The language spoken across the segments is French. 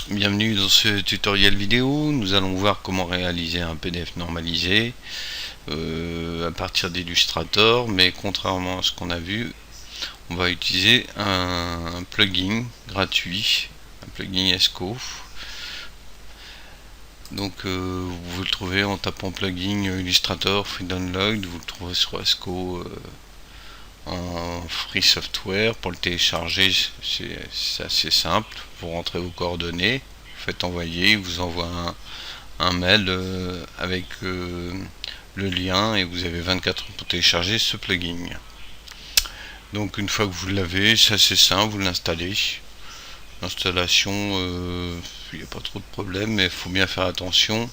Bienvenue dans ce tutoriel vidéo. Nous allons voir comment réaliser un PDF normalisé à partir d'Illustrator, mais contrairement à ce qu'on a vu, on va utiliser un plugin gratuit, un plugin ESCO. Donc vous le trouvez en tapant plugin Illustrator Free Download, vous le trouvez sur ESCO en free software. Pour le télécharger, c'est assez simple. Vous rentrez vos coordonnées, vous faites envoyer, il vous envoie un mail avec le lien et vous avez 24 heures pour télécharger ce plugin. Donc une fois que vous l'avez, c'est assez simple, vous l'installez. L'installation, il n'y a pas trop de problème, mais il faut bien faire attention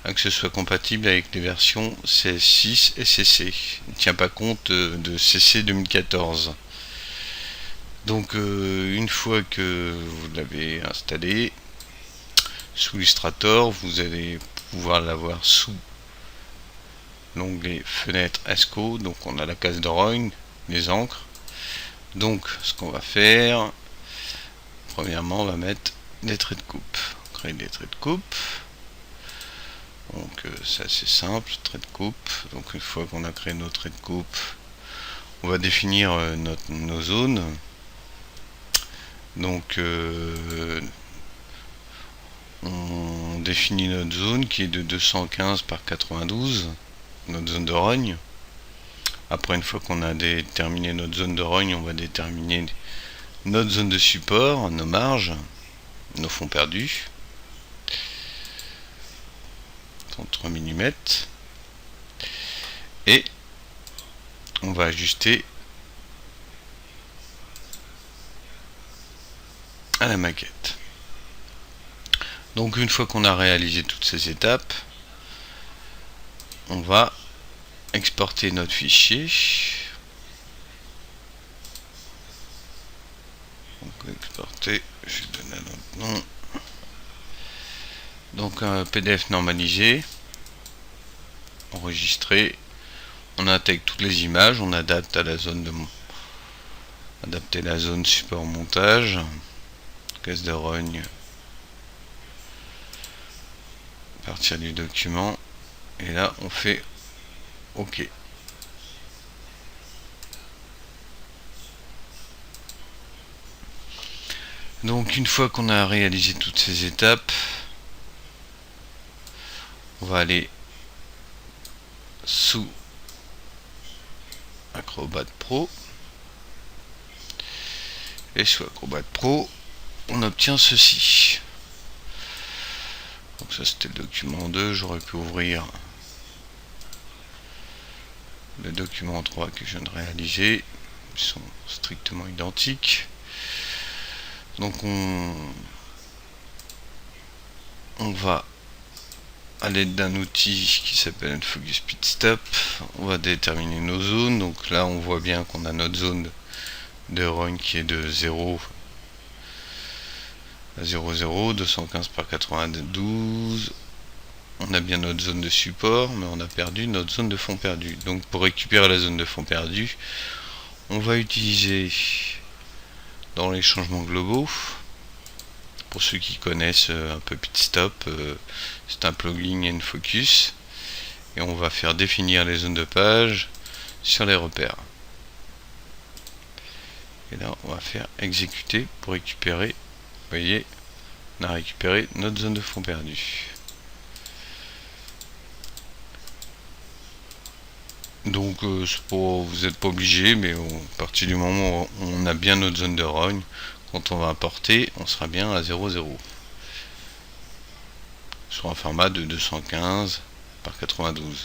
à que ce soit compatible avec les versions CS6 et CC. Il ne tient pas compte de CC 2014. Donc une fois que vous l'avez installé sous Illustrator, vous allez pouvoir l'avoir sous l'onglet fenêtre ESCO. Donc on a la case de Rogne, les encres. Donc ce qu'on va faire, premièrement on va mettre des traits de coupe, créer des traits de coupe. Donc c'est assez simple, trait de coupe. Donc une fois qu'on a créé nos traits de coupe, on va définir nos zones. Donc on définit notre zone qui est de 215 par 92, notre zone de rogne. Après, une fois qu'on a déterminé notre zone de rogne, on va déterminer notre zone de support, nos marges, nos fonds perdus, 33 mm, et on va ajuster à la maquette. Donc une fois qu'on a réalisé toutes ces étapes, on va exporter notre fichier. Donc exporter, je vais donner un autre nom. Donc un PDF normalisé, enregistré. On intègre toutes les images, on adapte à la zone adapter la zone support montage, caisse de rogne à partir du document, et là on fait OK. Donc une fois qu'on a réalisé toutes ces étapes, on va aller sous Acrobat Pro, et sous Acrobat Pro on obtient ceci. Donc ça c'était le document 2, j'aurais pu ouvrir le document 3 que je viens de réaliser, ils sont strictement identiques. Donc on va, à l'aide d'un outil qui s'appelle Focus Pit Stop, on va déterminer nos zones. Donc là on voit bien qu'on a notre zone de rogne qui est de 0 à 0,0, 215 par 92. On a bien notre zone de support, mais on a perdu notre zone de fond perdu. Donc pour récupérer la zone de fond perdu, on va utiliser dans les changements globaux, pour ceux qui connaissent un peu Pitstop, c'est un plugin N-Focus, et on va faire définir les zones de page sur les repères. Et là on va faire exécuter pour récupérer. Vous voyez, on a récupéré notre zone de fond perdu. Donc vous n'êtes pas obligé, mais à partir du moment où on a bien notre zone de rogne, quand on va importer, on sera bien à 0,0 sur un format de 215 par 92.